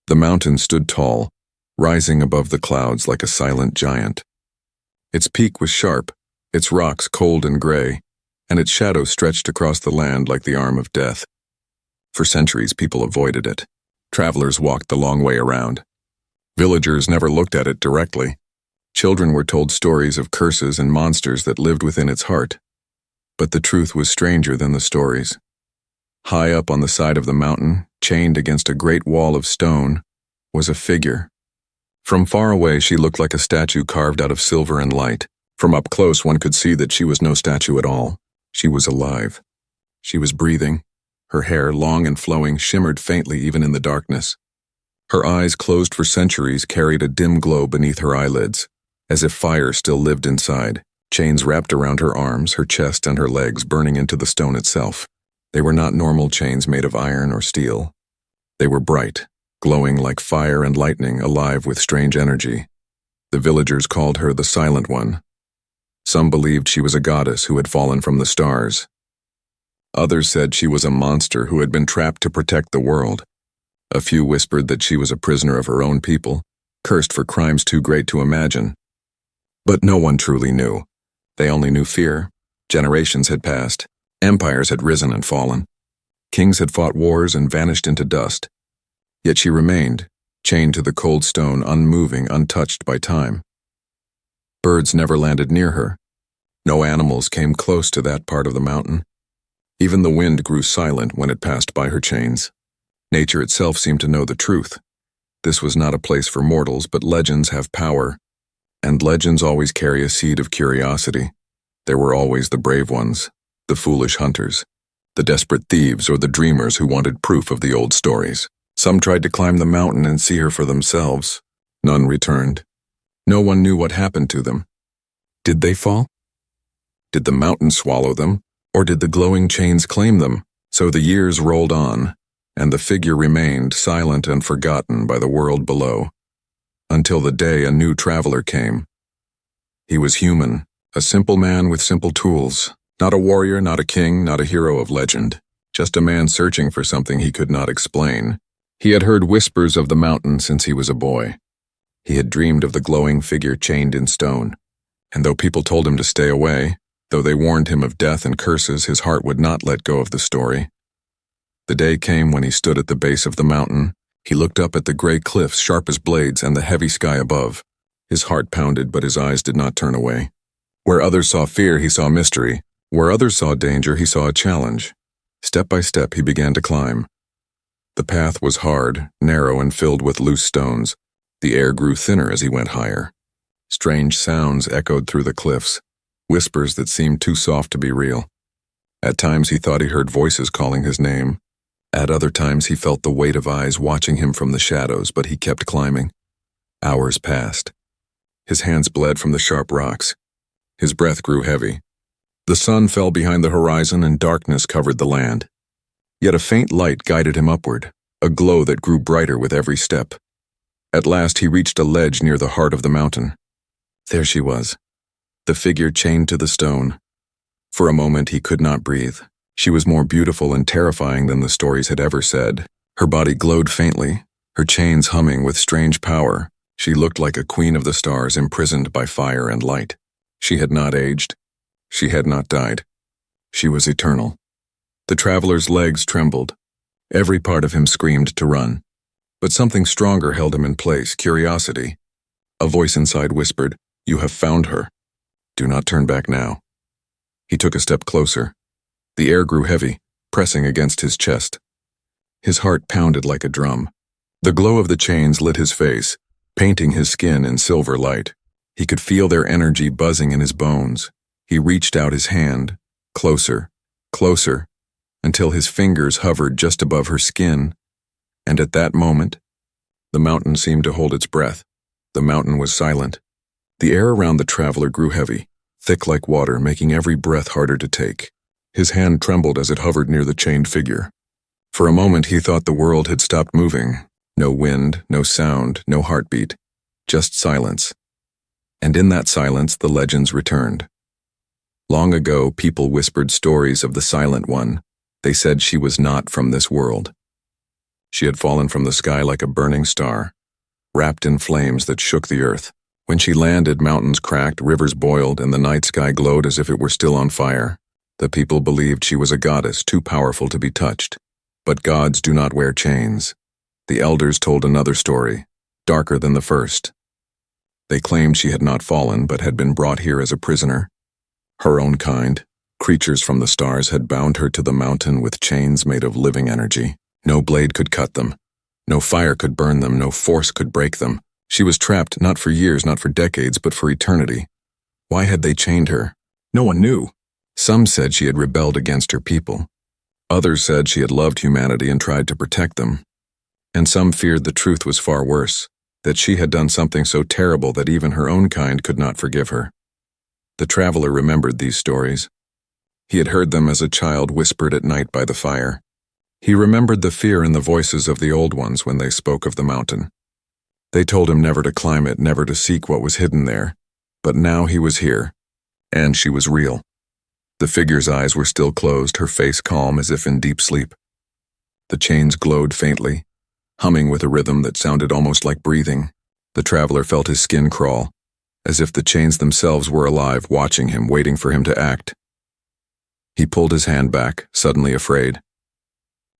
The mountain stood tall, rising above the clouds like a silent giant. Its peak was sharp, its rocks cold and gray, and its shadow stretched across the land like the arm of death. For centuries, people avoided it. Travelers walked the long way around. Villagers never looked at it directly. Children were told stories of curses and monsters that lived within its heart. But the truth was stranger than the stories. High up on the side of the mountain, chained against a great wall of stone, was a figure. From far away, she looked like a statue carved out of silver and light. From up close, one could see that she was no statue at all. She was alive. She was breathing. Her hair, long and flowing, shimmered faintly even in the darkness. Her eyes, closed for centuries, carried a dim glow beneath her eyelids, as if fire still lived inside. Chains wrapped around her arms, her chest, and her legs, burning into the stone itself. They were not normal chains made of iron or steel. They were bright, glowing like fire and lightning, alive with strange energy. The villagers called her the Silent One. Some believed she was a goddess who had fallen from the stars. Others said she was a monster who had been trapped to protect the world. A few whispered that she was a prisoner of her own people, cursed for crimes too great to imagine. But no one truly knew. They only knew fear. Generations had passed. Empires had risen and fallen. Kings had fought wars and vanished into dust. Yet she remained, chained to the cold stone, unmoving, untouched by time. Birds never landed near her. No animals came close to that part of the mountain. Even the wind grew silent when it passed by her chains. Nature itself seemed to know the truth. This was not a place for mortals, but legends have power. And legends always carry a seed of curiosity. There were always the brave ones, the foolish hunters, the desperate thieves, or the dreamers who wanted proof of the old stories. Some tried to climb the mountain and see her for themselves. None returned. No one knew what happened to them. Did they fall? Did the mountain swallow them? Or did the glowing chains claim them? So the years rolled on, and the figure remained silent and forgotten by the world below, until the day a new traveler came. He was human, a simple man with simple tools, not a warrior, not a king, not a hero of legend, just a man searching for something he could not explain. He had heard whispers of the mountain since he was a boy. He had dreamed of the glowing figure chained in stone, and though people told him to stay away, though they warned him of death and curses, his heart would not let go of the story. The day came when he stood at the base of the mountain. He looked up at the gray cliffs, sharp as blades, and the heavy sky above. His heart pounded, but his eyes did not turn away. Where others saw fear, he saw mystery. Where others saw danger, he saw a challenge. Step by step, he began to climb. The path was hard, narrow, and filled with loose stones. The air grew thinner as he went higher. Strange sounds echoed through the cliffs, whispers that seemed too soft to be real. At times he thought he heard voices calling his name. At other times he felt the weight of eyes watching him from the shadows, but he kept climbing. Hours passed. His hands bled from the sharp rocks. His breath grew heavy. The sun fell behind the horizon and darkness covered the land. Yet a faint light guided him upward, a glow that grew brighter with every step. At last he reached a ledge near the heart of the mountain. There she was, the figure chained to the stone. For a moment he could not breathe. She was more beautiful and terrifying than the stories had ever said. Her body glowed faintly, her chains humming with strange power. She looked like a queen of the stars imprisoned by fire and light. She had not aged. She had not died. She was eternal. The traveler's legs trembled. Every part of him screamed to run. But something stronger held him in place, curiosity. A voice inside whispered, "You have found her. Do not turn back now." He took a step closer. The air grew heavy, pressing against his chest. His heart pounded like a drum. The glow of the chains lit his face, painting his skin in silver light. He could feel their energy buzzing in his bones. He reached out his hand, closer, closer, until his fingers hovered just above her skin. And at that moment, the mountain seemed to hold its breath. The mountain was silent. The air around the traveler grew heavy, thick like water, making every breath harder to take. His hand trembled as it hovered near the chained figure. For a moment he thought the world had stopped moving. No wind, no sound, no heartbeat, just silence. And in that silence the legends returned. Long ago people whispered stories of the Silent One. They said she was not from this world. She had fallen from the sky like a burning star, wrapped in flames that shook the earth. When she landed, mountains cracked, rivers boiled, and the night sky glowed as if it were still on fire. The people believed she was a goddess too powerful to be touched. But gods do not wear chains. The elders told another story, darker than the first. They claimed she had not fallen, but had been brought here as a prisoner. Her own kind, creatures from the stars, had bound her to the mountain with chains made of living energy. No blade could cut them. No fire could burn them. No force could break them. She was trapped not for years, not for decades, but for eternity. Why had they chained her? No one knew. Some said she had rebelled against her people. Others said she had loved humanity and tried to protect them. And some feared the truth was far worse, that she had done something so terrible that even her own kind could not forgive her. The traveler remembered these stories. He had heard them as a child whispered at night by the fire. He remembered the fear in the voices of the old ones when they spoke of the mountain. They told him never to climb it, never to seek what was hidden there. But now he was here, and she was real. The figure's eyes were still closed, her face calm as if in deep sleep. The chains glowed faintly, humming with a rhythm that sounded almost like breathing. The traveler felt his skin crawl, as if the chains themselves were alive, watching him, waiting for him to act. He pulled his hand back, suddenly afraid.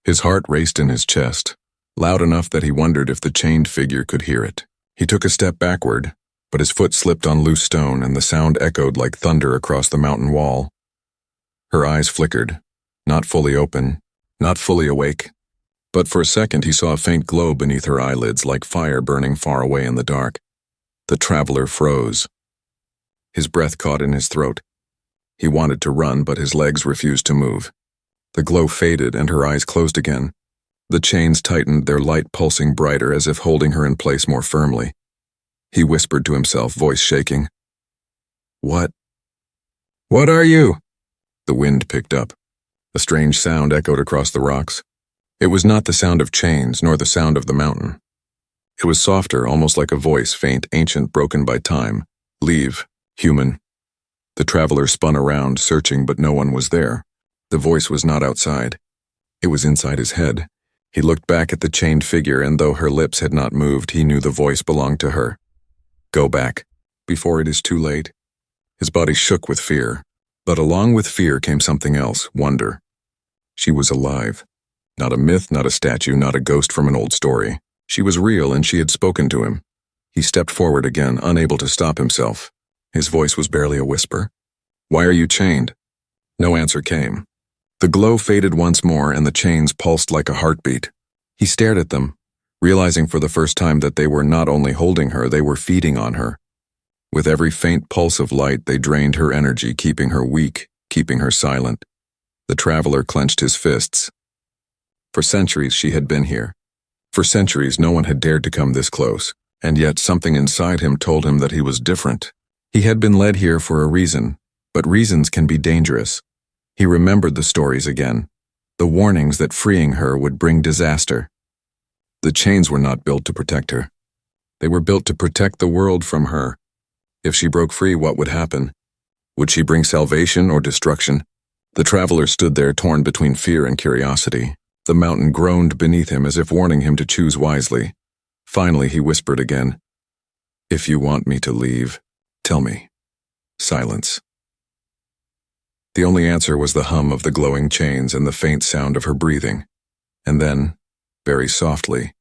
His heart raced in his chest, loud enough that he wondered if the chained figure could hear it. He took a step backward, but his foot slipped on loose stone and the sound echoed like thunder across the mountain wall. Her eyes flickered, not fully open, not fully awake. But for a second he saw a faint glow beneath her eyelids, like fire burning far away in the dark. The traveler froze. His breath caught in his throat. He wanted to run, but his legs refused to move. The glow faded and her eyes closed again. The chains tightened, their light pulsing brighter, as if holding her in place more firmly. He whispered to himself, voice shaking. What are you?" The wind picked up. A strange sound echoed across the rocks. It was not the sound of chains, nor the sound of the mountain. It was softer, almost like a voice, faint, ancient, broken by time. Leave, human. The traveler spun around, searching, but no one was there. The voice was not outside. It was inside his head. He looked back at the chained figure, and though her lips had not moved, he knew the voice belonged to her. Go back, before it is too late. His body shook with fear, but along with fear came something else, wonder. She was alive. Not a myth, not a statue, not a ghost from an old story. She was real, and she had spoken to him. He stepped forward again, unable to stop himself. His voice was barely a whisper. Why are you chained? No answer came. The glow faded once more, and the chains pulsed like a heartbeat. He stared at them, realizing for the first time that they were not only holding her, they were feeding on her. With every faint pulse of light, they drained her energy, keeping her weak, keeping her silent. The traveler clenched his fists. For centuries she had been here. For centuries no one had dared to come this close, and yet something inside him told him that he was different. He had been led here for a reason, but reasons can be dangerous. He remembered the stories again, the warnings that freeing her would bring disaster. The chains were not built to protect her. They were built to protect the world from her. If she broke free, what would happen? Would she bring salvation or destruction? The traveler stood there, torn between fear and curiosity. The mountain groaned beneath him as if warning him to choose wisely. Finally, he whispered again, If you want me to leave, tell me. Silence. The only answer was the hum of the glowing chains and the faint sound of her breathing. And then, very softly,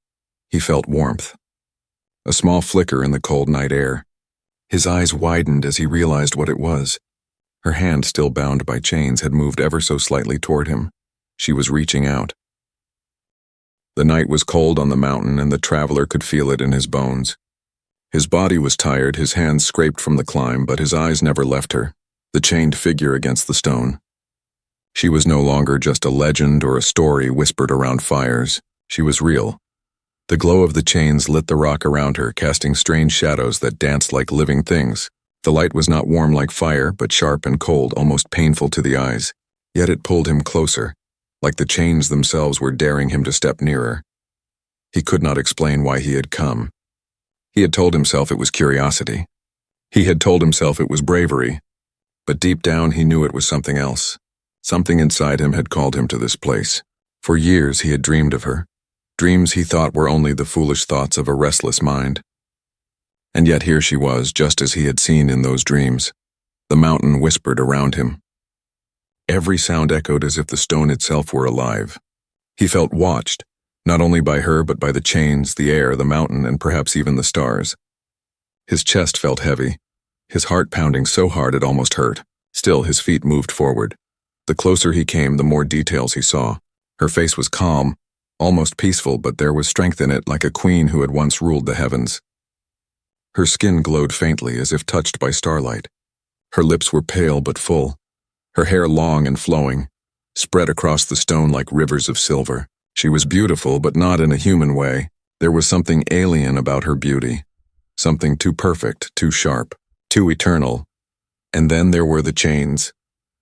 he felt warmth. A small flicker in the cold night air. His eyes widened as he realized what it was. Her hand, still bound by chains, had moved ever so slightly toward him. She was reaching out. The night was cold on the mountain, and the traveler could feel it in his bones. His body was tired, his hands scraped from the climb, but his eyes never left her, the chained figure against the stone. She was no longer just a legend or a story whispered around fires. She was real. The glow of the chains lit the rock around her, casting strange shadows that danced like living things. The light was not warm like fire, but sharp and cold, almost painful to the eyes. Yet it pulled him closer, like the chains themselves were daring him to step nearer. He could not explain why he had come. He had told himself it was curiosity. He had told himself it was bravery. But deep down he knew it was something else. Something inside him had called him to this place. For years he had dreamed of her. dreams he thought were only the foolish thoughts of a restless mind. And yet here she was, just as he had seen in those dreams. The mountain whispered around him. Every sound echoed as if the stone itself were alive. He felt watched, not only by her but by the chains, the air, the mountain, and perhaps even the stars. His chest felt heavy, his heart pounding so hard it almost hurt. Still, his feet moved forward. The closer he came, the more details he saw. Her face was calm, almost peaceful, but there was strength in it, like a queen who had once ruled the heavens. Her skin glowed faintly, as if touched by starlight. Her lips were pale but full, her hair long and flowing, spread across the stone like rivers of silver. She was beautiful, but not in a human way. There was something alien about her beauty, something too perfect, too sharp, too eternal. And then there were the chains.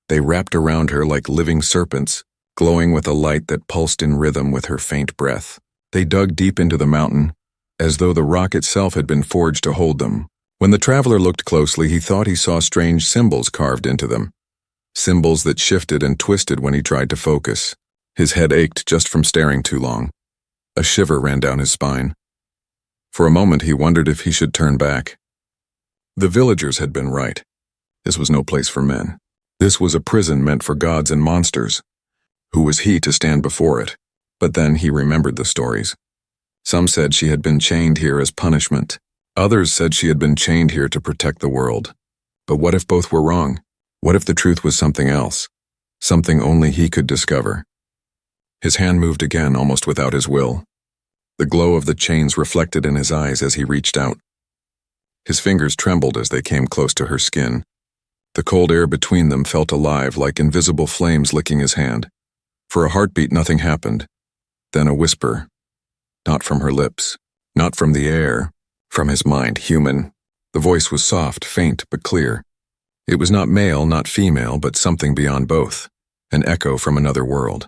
They wrapped around her like living serpents, glowing with a light that pulsed in rhythm with her faint breath. They dug deep into the mountain, as though the rock itself had been forged to hold them. When the traveler looked closely, he thought he saw strange symbols carved into them, symbols that shifted and twisted when he tried to focus. His head ached just from staring too long. A shiver ran down his spine. For a moment he wondered if he should turn back. The villagers had been right. This was no place for men. This was a prison meant for gods and monsters. Who was he to stand before it? But then he remembered the stories. Some said she had been chained here as punishment. Others said she had been chained here to protect the world. But what if both were wrong? What if the truth was something else? Something only he could discover. His hand moved again, almost without his will. The glow of the chains reflected in his eyes as he reached out. His fingers trembled as they came close to her skin. The cold air between them felt alive, like invisible flames licking his hand. For a heartbeat, nothing happened. Then a whisper. Not from her lips, not from the air, from his mind, human. The voice was soft, faint, but clear. It was not male, not female, but something beyond both, an echo from another world.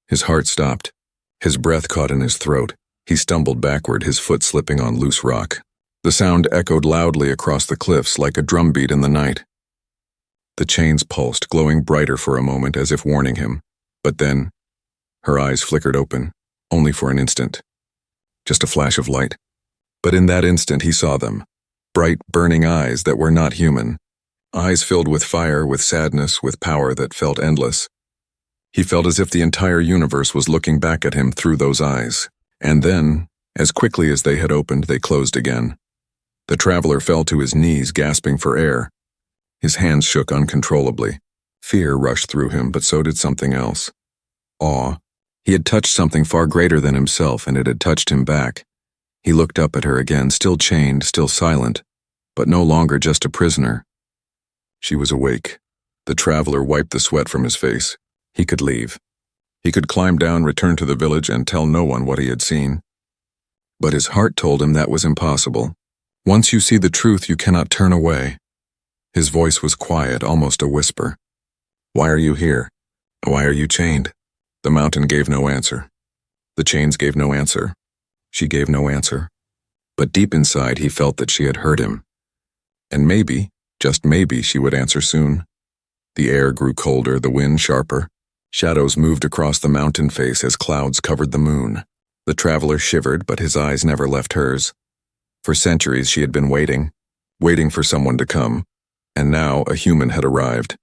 His heart stopped. His breath caught in his throat. He stumbled backward, his foot slipping on loose rock. The sound echoed loudly across the cliffs like a drumbeat in the night. The chains pulsed, glowing brighter for a moment as if warning him. But then, her eyes flickered open, only for an instant. Just a flash of light. But in that instant he saw them. Bright, burning eyes that were not human. Eyes filled with fire, with sadness, with power that felt endless. He felt as if the entire universe was looking back at him through those eyes. And then, as quickly as they had opened, they closed again. The traveler fell to his knees, gasping for air. His hands shook uncontrollably. Fear rushed through him, but so did something else. Awe. He had touched something far greater than himself, and it had touched him back. He looked up at her again, still chained, still silent, but no longer just a prisoner. She was awake. The traveler wiped the sweat from his face. He could leave. He could climb down, return to the village, and tell no one what he had seen. But his heart told him that was impossible. Once you see the truth, you cannot turn away. His voice was quiet, almost a whisper. Why are you here? Why are you chained? The mountain gave no answer. The chains gave no answer. She gave no answer. But deep inside, he felt that she had heard him. And maybe, just maybe, she would answer soon. The air grew colder, the wind sharper. Shadows moved across the mountain face as clouds covered the moon. The traveler shivered, but his eyes never left hers. For centuries she had been waiting for someone to come, and now a human had arrived.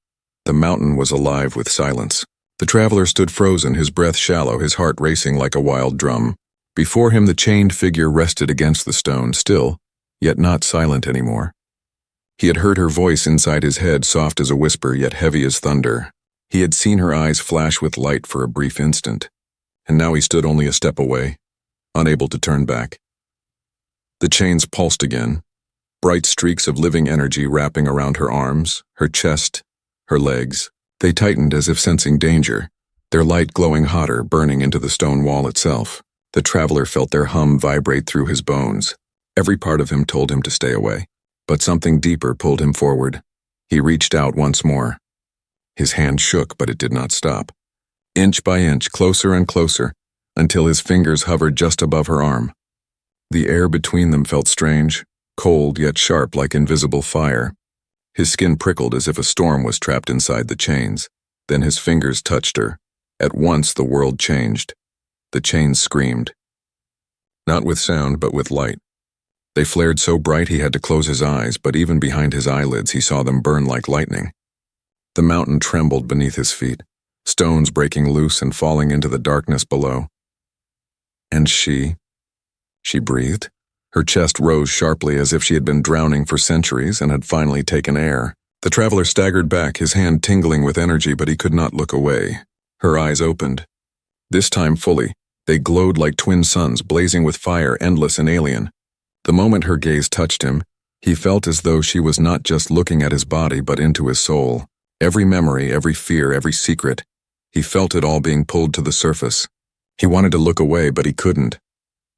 The mountain was alive with silence. The traveler stood frozen, his breath shallow, his heart racing like a wild drum. Before him the chained figure rested against the stone, still, yet not silent anymore. He had heard her voice inside his head, soft as a whisper, yet heavy as thunder. He had seen her eyes flash with light for a brief instant, and now he stood only a step away, unable to turn back. The chains pulsed again, bright streaks of living energy wrapping around her arms, her chest, her legs. They tightened as if sensing danger, their light glowing hotter, burning into the stone wall itself. The traveler felt their hum vibrate through his bones. Every part of him told him to stay away, but something deeper pulled him forward. He reached out once more. His hand shook, but it did not stop. Inch by inch, closer and closer, until his fingers hovered just above her arm. The air between them felt strange, cold yet sharp like invisible fire. His skin prickled as if a storm was trapped inside the chains. Then his fingers touched her. At once the world changed. The chains screamed. Not with sound, but with light. They flared so bright he had to close his eyes, but even behind his eyelids he saw them burn like lightning. The mountain trembled beneath his feet, stones breaking loose and falling into the darkness below. And she breathed. Her chest rose sharply as if she had been drowning for centuries and had finally taken air. The traveler staggered back, his hand tingling with energy, but he could not look away. Her eyes opened. This time fully. They glowed like twin suns, blazing with fire, endless and alien. The moment her gaze touched him, he felt as though she was not just looking at his body but into his soul. Every memory, every fear, every secret. He felt it all being pulled to the surface. He wanted to look away, but he couldn't.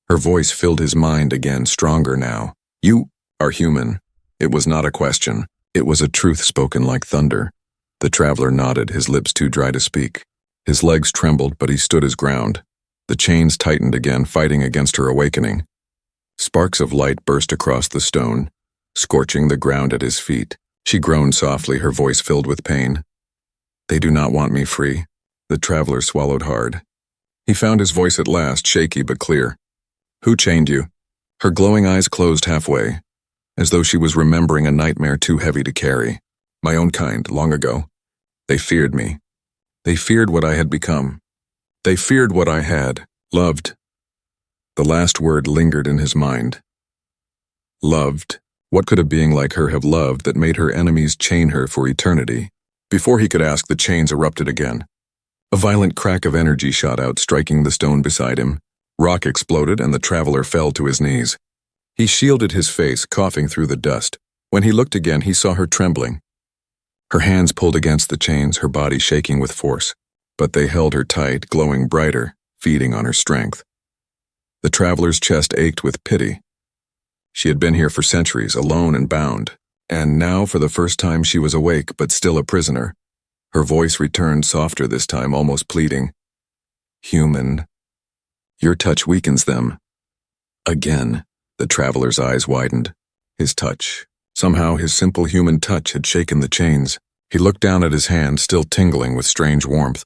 Her voice filled his mind again, stronger now. You are human. It was not a question. It was a truth spoken like thunder. The traveler nodded, his lips too dry to speak. His legs trembled, but he stood his ground. The chains tightened again, fighting against her awakening. Sparks of light burst across the stone, scorching the ground at his feet. She groaned softly, her voice filled with pain. They do not want me free. The traveler swallowed hard. He found his voice at last, shaky but clear. Who chained you? Her glowing eyes closed halfway, as though she was remembering a nightmare too heavy to carry. My own kind, long ago. They feared me. They feared what I had become. They feared what I had loved. The last word lingered in his mind. Loved. What could a being like her have loved that made her enemies chain her for eternity? Before he could ask, the chains erupted again. A violent crack of energy shot out, striking the stone beside him. Rock exploded, and the traveler fell to his knees. He shielded his face, coughing through the dust. When he looked again, he saw her trembling. Her hands pulled against the chains, her body shaking with force. But they held her tight, glowing brighter, feeding on her strength. The traveler's chest ached with pity. She had been here for centuries, alone and bound, and now for the first time she was awake but still a prisoner. Her voice returned, softer this time, almost pleading. Human. Your touch weakens them. Again, the traveler's eyes widened. His touch. Somehow his simple human touch had shaken the chains. He looked down at his hand, still tingling with strange warmth.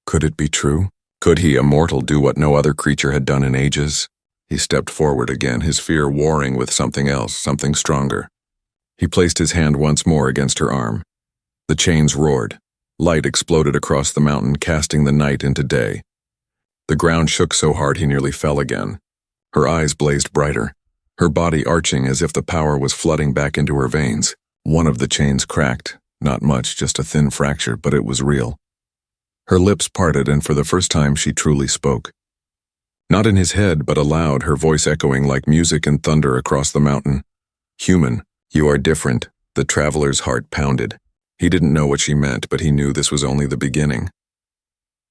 Could it be true? Could he, a mortal, do what no other creature had done in ages? He stepped forward again, his fear warring with something else, something stronger. He placed his hand once more against her arm. The chains roared. Light exploded across the mountain, casting the night into day. The ground shook so hard he nearly fell again. Her eyes blazed brighter, her body arching as if the power was flooding back into her veins. One of the chains cracked, not much, just a thin fracture, but it was real. Her lips parted, and for the first time she truly spoke. Not in his head, but aloud, her voice echoing like music and thunder across the mountain. Human, you are different. The traveler's heart pounded. He didn't know what she meant, but he knew this was only the beginning.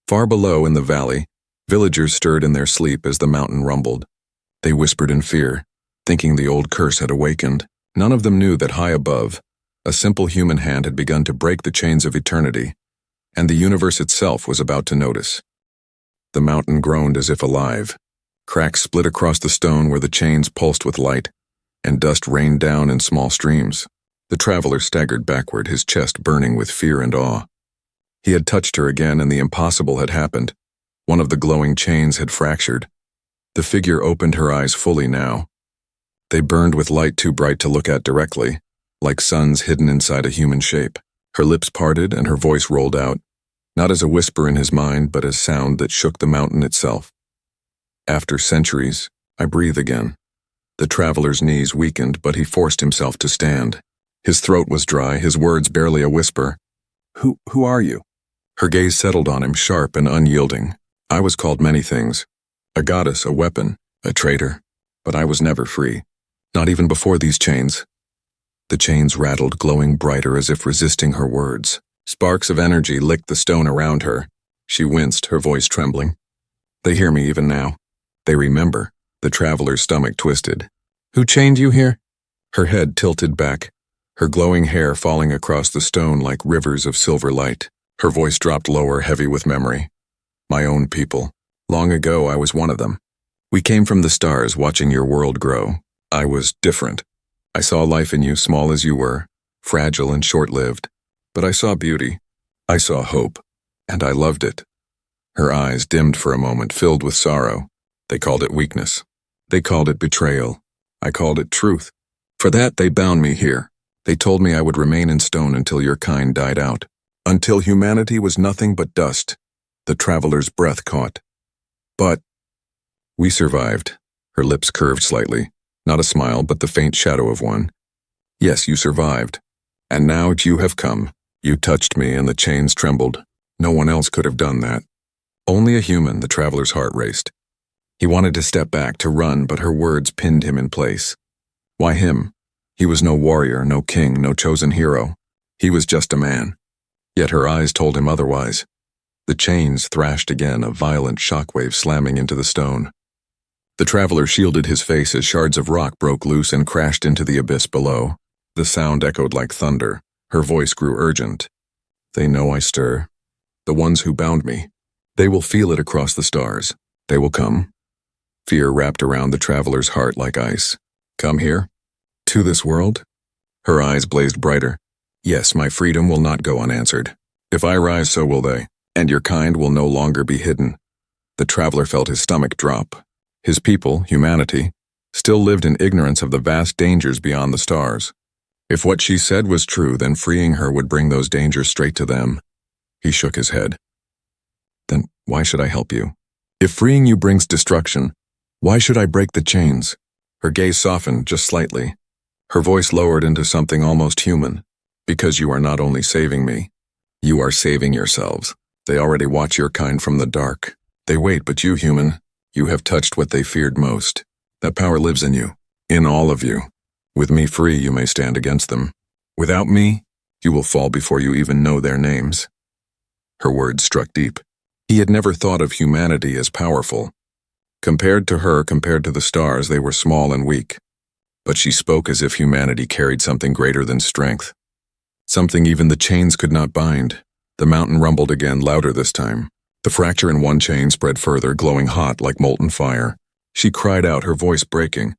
Far below in the valley, villagers stirred in their sleep as the mountain rumbled. They whispered in fear, thinking the old curse had awakened. None of them knew that high above, a simple human hand had begun to break the chains of eternity, and the universe itself was about to notice. The mountain groaned as if alive. Cracks split across the stone where the chains pulsed with light, and dust rained down in small streams. The traveler staggered backward, his chest burning with fear and awe. He had touched her again, and the impossible had happened. One of the glowing chains had fractured. The figure opened her eyes fully now. They burned with light too bright to look at directly, like suns hidden inside a human shape. Her lips parted and her voice rolled out, not as a whisper in his mind, but as sound that shook the mountain itself. After centuries, I breathe again. The traveler's knees weakened, but he forced himself to stand. His throat was dry, his words barely a whisper. Who are you? Her gaze settled on him, sharp and unyielding. I was called many things. A goddess, a weapon, a traitor. But I was never free. Not even before these chains. The chains rattled, glowing brighter as if resisting her words. Sparks of energy licked the stone around her. She winced, her voice trembling. They hear me even now. They remember. The traveler's stomach twisted. Who chained you here? Her head tilted back, her glowing hair falling across the stone like rivers of silver light. Her voice dropped lower, heavy with memory. My own people. Long ago, I was one of them. We came from the stars, watching your world grow. I was different. I saw life in you, small as you were, fragile and short-lived. But I saw beauty. I saw hope. And I loved it. Her eyes dimmed for a moment, filled with sorrow. They called it weakness. They called it betrayal. I called it truth. For that, they bound me here. They told me I would remain in stone until your kind died out. Until humanity was nothing but dust. The traveler's breath caught. But we survived. Her lips curved slightly. Not a smile, but the faint shadow of one. Yes, you survived. And now you have come. You touched me and the chains trembled. No one else could have done that. Only a human, the traveler's heart raced. He wanted to step back, to run, but her words pinned him in place. Why him? He was no warrior, no king, no chosen hero. He was just a man. Yet her eyes told him otherwise. The chains thrashed again, a violent shockwave slamming into the stone. The traveler shielded his face as shards of rock broke loose and crashed into the abyss below. The sound echoed like thunder. Her voice grew urgent. They know I stir. The ones who bound me. They will feel it across the stars. They will come. Fear wrapped around the traveler's heart like ice. Come here? To this world? Her eyes blazed brighter. Yes, my freedom will not go unanswered. If I rise, so will they, and your kind will no longer be hidden. The traveler felt his stomach drop. His people, humanity, still lived in ignorance of the vast dangers beyond the stars. If what she said was true, then freeing her would bring those dangers straight to them. He shook his head. Then why should I help you? If freeing you brings destruction, why should I break the chains? Her gaze softened just slightly. Her voice lowered into something almost human. Because you are not only saving me, you are saving yourselves. They already watch your kind from the dark. They wait, but you, human, you have touched what they feared most. That power lives in you, in all of you. With me free, you may stand against them. Without me, you will fall before you even know their names. Her words struck deep. He had never thought of humanity as powerful. Compared to her, compared to the stars, they were small and weak. But she spoke as if humanity carried something greater than strength. Something even the chains could not bind. The mountain rumbled again, louder this time. The fracture in one chain spread further, glowing hot like molten fire. She cried out, her voice breaking.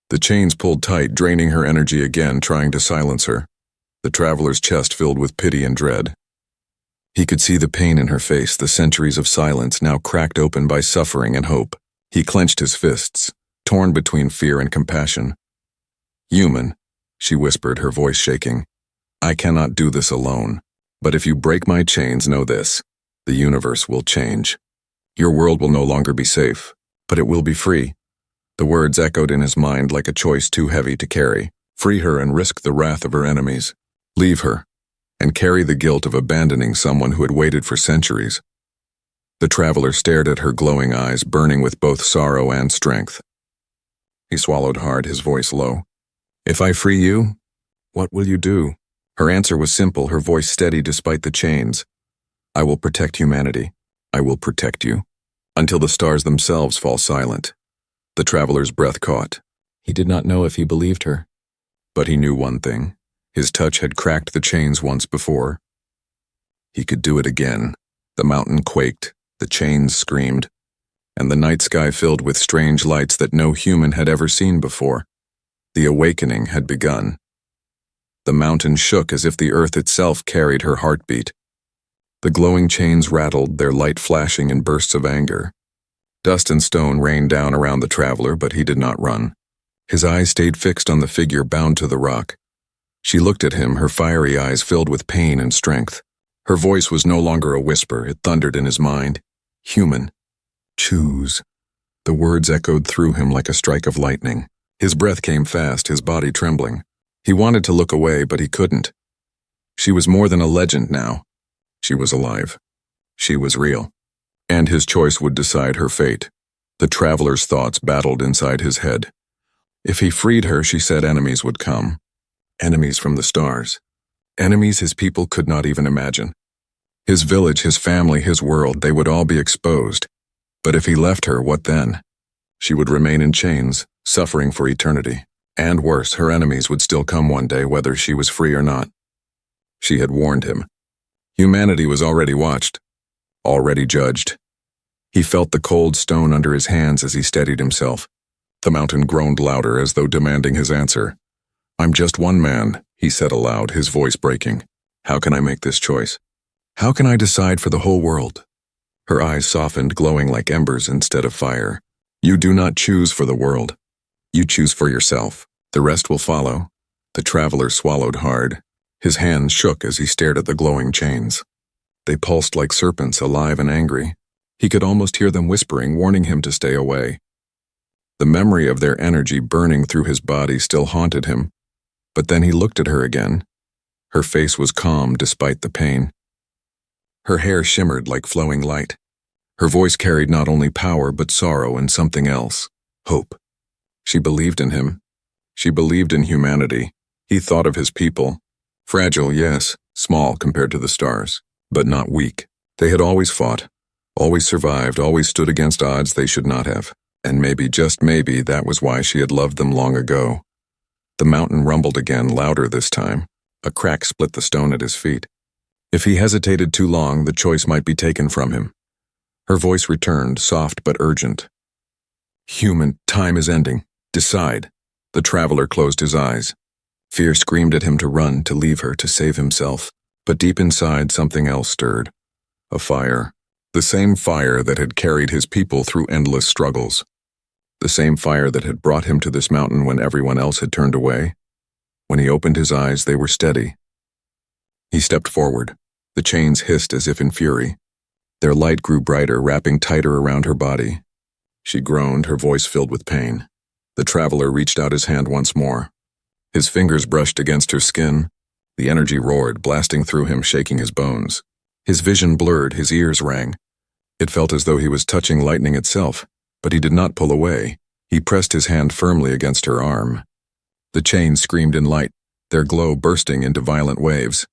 The chains pulled tight, draining her energy again, trying to silence her. The traveler's chest filled with pity and dread. He could see the pain in her face, the centuries of silence now cracked open by suffering and hope. He clenched his fists, torn between fear and compassion. Human, she whispered, her voice shaking. I cannot do this alone. But if you break my chains, know this. The universe will change. Your world will no longer be safe, but it will be free. The words echoed in his mind like a choice too heavy to carry. Free her and risk the wrath of her enemies. Leave her, and carry the guilt of abandoning someone who had waited for centuries. The traveler stared at her glowing eyes, burning with both sorrow and strength. He swallowed hard, his voice low. If I free you, what will you do? Her answer was simple, her voice steady despite the chains. I will protect humanity. I will protect you. Until the stars themselves fall silent. The traveler's breath caught. He did not know if he believed her. But he knew one thing. His touch had cracked the chains once before. He could do it again. The mountain quaked, the chains screamed, and the night sky filled with strange lights that no human had ever seen before. The awakening had begun. The mountain shook as if the earth itself carried her heartbeat. The glowing chains rattled, their light flashing in bursts of anger. Dust and stone rained down around the traveler, but he did not run. His eyes stayed fixed on the figure bound to the rock. She looked at him, her fiery eyes filled with pain and strength. Her voice was no longer a whisper, it thundered in his mind. Human. Choose. The words echoed through him like a strike of lightning. His breath came fast, his body trembling. He wanted to look away, but he couldn't. She was more than a legend now. She was alive. She was real. And his choice would decide her fate. The traveler's thoughts battled inside his head. If he freed her, she said, enemies would come. Enemies from the stars. Enemies his people could not even imagine. His village, his family, his world, they would all be exposed. But if he left her, what then? She would remain in chains, suffering for eternity. And worse, her enemies would still come one day, whether she was free or not. She had warned him. Humanity was already watched, already judged. He felt the cold stone under his hands as he steadied himself. The mountain groaned louder as though demanding his answer. I'm just one man, he said aloud, his voice breaking. How can I make this choice? How can I decide for the whole world? Her eyes softened, glowing like embers instead of fire. You do not choose for the world. You choose for yourself. The rest will follow. The traveler swallowed hard. His hands shook as he stared at the glowing chains. They pulsed like serpents, alive and angry. He could almost hear them whispering, warning him to stay away. The memory of their energy burning through his body still haunted him. But then he looked at her again. Her face was calm despite the pain. Her hair shimmered like flowing light. Her voice carried not only power but sorrow and something else, hope. She believed in him. She believed in humanity. He thought of his people. Fragile, yes, small compared to the stars, but not weak. They had always fought, always survived, always stood against odds they should not have. And maybe, just maybe, that was why she had loved them long ago. The mountain rumbled again, louder this time. A crack split the stone at his feet. If he hesitated too long, the choice might be taken from him. Her voice returned, soft but urgent. Human, time is ending. Decide. The traveler closed his eyes. Fear screamed at him to run, to leave her, to save himself. But deep inside, something else stirred. A fire. The same fire that had carried his people through endless struggles. The same fire that had brought him to this mountain when everyone else had turned away. When he opened his eyes, they were steady. He stepped forward. The chains hissed as if in fury. Their light grew brighter, wrapping tighter around her body. She groaned, her voice filled with pain. The traveler reached out his hand once more. His fingers brushed against her skin. The energy roared, blasting through him, shaking his bones. His vision blurred, his ears rang. It felt as though he was touching lightning itself, but he did not pull away. He pressed his hand firmly against her arm. The chains screamed in light, their glow bursting into violent waves.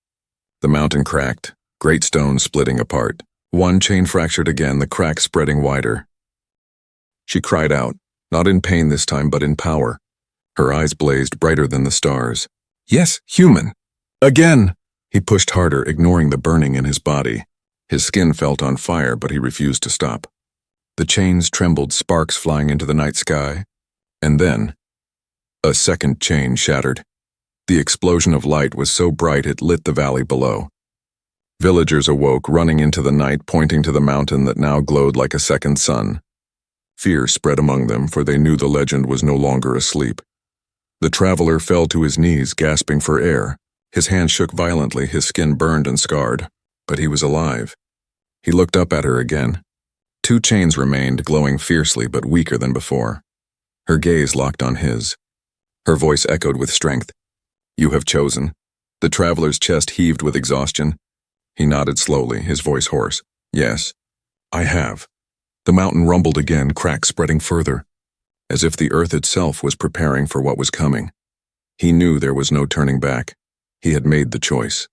The mountain cracked, great stones splitting apart. One chain fractured again, the crack spreading wider. She cried out, not in pain this time, but in power. Her eyes blazed brighter than the stars. Yes, human! Again! He pushed harder, ignoring the burning in his body. His skin felt on fire, but he refused to stop. The chains trembled, sparks flying into the night sky. And then, a second chain shattered. The explosion of light was so bright it lit the valley below. Villagers awoke, running into the night, pointing to the mountain that now glowed like a second sun. Fear spread among them, for they knew the legend was no longer asleep. The traveler fell to his knees, gasping for air. His hand shook violently, his skin burned and scarred. But he was alive. He looked up at her again. Two chains remained, glowing fiercely but weaker than before. Her gaze locked on his. Her voice echoed with strength. You have chosen. The traveler's chest heaved with exhaustion. He nodded slowly, his voice hoarse. Yes, I have. The mountain rumbled again, cracks spreading further, as if the earth itself was preparing for what was coming. He knew there was no turning back. He had made the choice.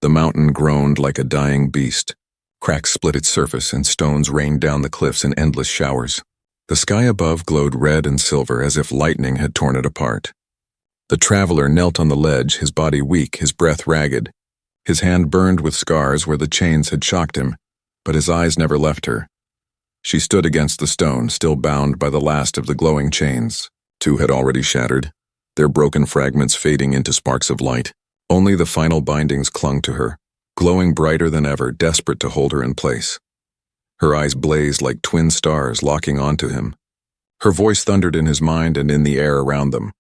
The mountain groaned like a dying beast. Cracks split its surface and stones rained down the cliffs in endless showers. The sky above glowed red and silver as if lightning had torn it apart. The traveler knelt on the ledge, his body weak, his breath ragged. His hand burned with scars where the chains had shocked him, but his eyes never left her. She stood against the stone, still bound by the last of the glowing chains. Two had already shattered, their broken fragments fading into sparks of light. Only the final bindings clung to her, glowing brighter than ever, desperate to hold her in place. Her eyes blazed like twin stars locking onto him. Her voice thundered in his mind and in the air around them.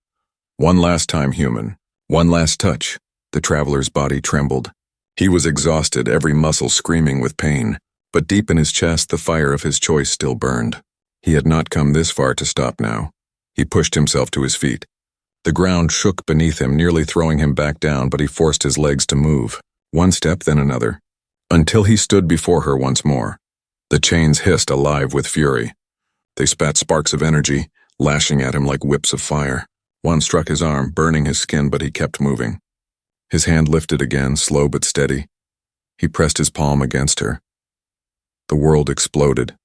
One last time, human. One last touch. The traveler's body trembled. He was exhausted, every muscle screaming with pain. But deep in his chest, the fire of his choice still burned. He had not come this far to stop now. He pushed himself to his feet. The ground shook beneath him, nearly throwing him back down, but he forced his legs to move. One step, then another. Until he stood before her once more. The chains hissed, alive with fury. They spat sparks of energy, lashing at him like whips of fire. One struck his arm, burning his skin, but he kept moving. His hand lifted again, slow but steady. He pressed his palm against her. The world exploded.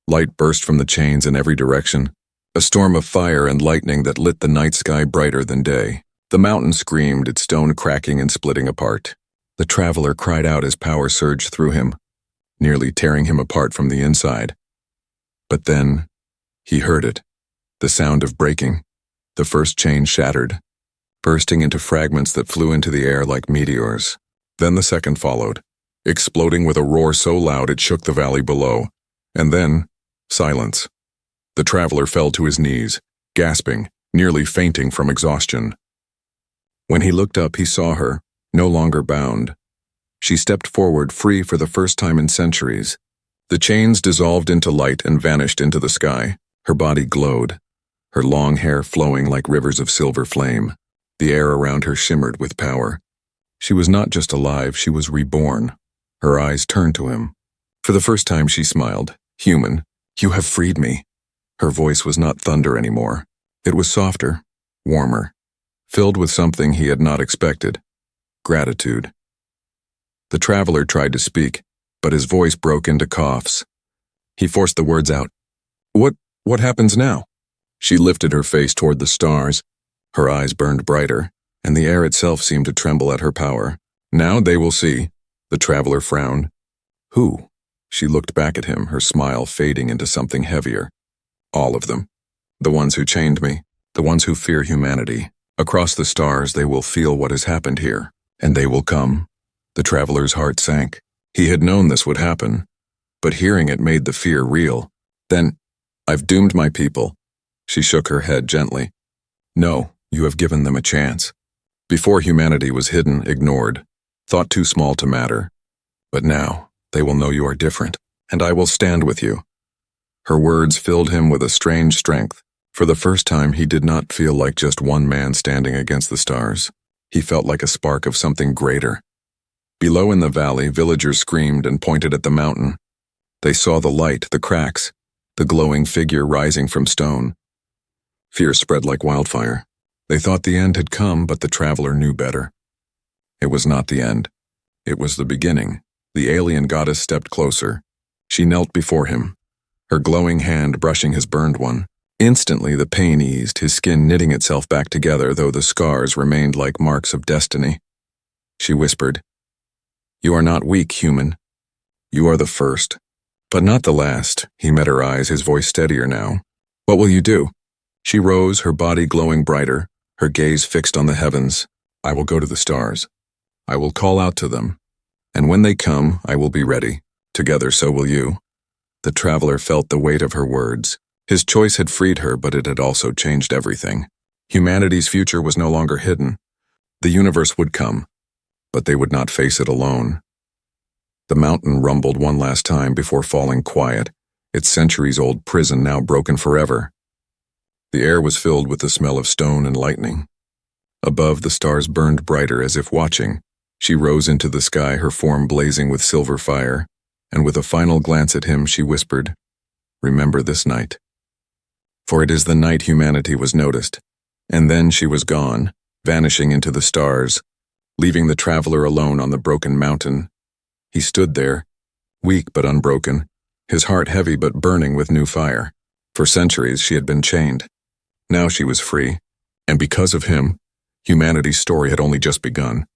Light burst from the chains in every direction, a storm of fire and lightning that lit the night sky brighter than day. The mountain screamed, its stone cracking and splitting apart. The traveler cried out as power surged through him, nearly tearing him apart from the inside. But then, he heard it, the sound of breaking. The first chain shattered, bursting into fragments that flew into the air like meteors. Then the second followed, exploding with a roar so loud it shook the valley below. And then, silence. The traveler fell to his knees, gasping, nearly fainting from exhaustion. When he looked up, he saw her, no longer bound. She stepped forward, free for the first time in centuries. The chains dissolved into light and vanished into the sky. Her body glowed, her long hair flowing like rivers of silver flame. The air around her shimmered with power. She was not just alive, she was reborn. Her eyes turned to him. For the first time she smiled. "Human, you have freed me." Her voice was not thunder anymore. It was softer, warmer, filled with something he had not expected: gratitude. The traveler tried to speak, but his voice broke into coughs. He forced the words out. What happens now?" She lifted her face toward the stars. Her eyes burned brighter, and the air itself seemed to tremble at her power. "Now they will see." The traveler frowned. "Who?" She looked back at him, her smile fading into something heavier. "All of them. The ones who chained me, the ones who fear humanity. Across the stars they will feel what has happened here, and they will come." The traveler's heart sank. He had known this would happen, but hearing it made the fear real. "Then, I've doomed my people." She shook her head gently. "No, you have given them a chance. Before humanity was hidden, ignored, thought too small to matter. But now, they will know you are different, and I will stand with you." Her words filled him with a strange strength. For the first time, he did not feel like just one man standing against the stars. He felt like a spark of something greater. Below in the valley, villagers screamed and pointed at the mountain. They saw the light, the cracks, the glowing figure rising from stone. Fear spread like wildfire. They thought the end had come, but the traveler knew better. It was not the end. It was the beginning. The alien goddess stepped closer. She knelt before him, her glowing hand brushing his burned one. Instantly the pain eased, his skin knitting itself back together, though the scars remained like marks of destiny. She whispered, "You are not weak, human. You are the first, but not the last." He met her eyes, his voice steadier now. "What will you do?" She rose, her body glowing brighter, her gaze fixed on the heavens. "I will go to the stars. I will call out to them. And when they come, I will be ready. Together, so will you." The traveler felt the weight of her words. His choice had freed her, but it had also changed everything. Humanity's future was no longer hidden. The universe would come, but they would not face it alone. The mountain rumbled one last time before falling quiet, its centuries-old prison now broken forever. The air was filled with the smell of stone and lightning. Above, the stars burned brighter as if watching. She rose into the sky, her form blazing with silver fire, and with a final glance at him, she whispered, "Remember this night." For it is the night humanity was noticed. And then she was gone, vanishing into the stars, leaving the traveler alone on the broken mountain. He stood there, weak but unbroken, his heart heavy but burning with new fire. For centuries she had been chained. Now she was free, and because of him, humanity's story had only just begun.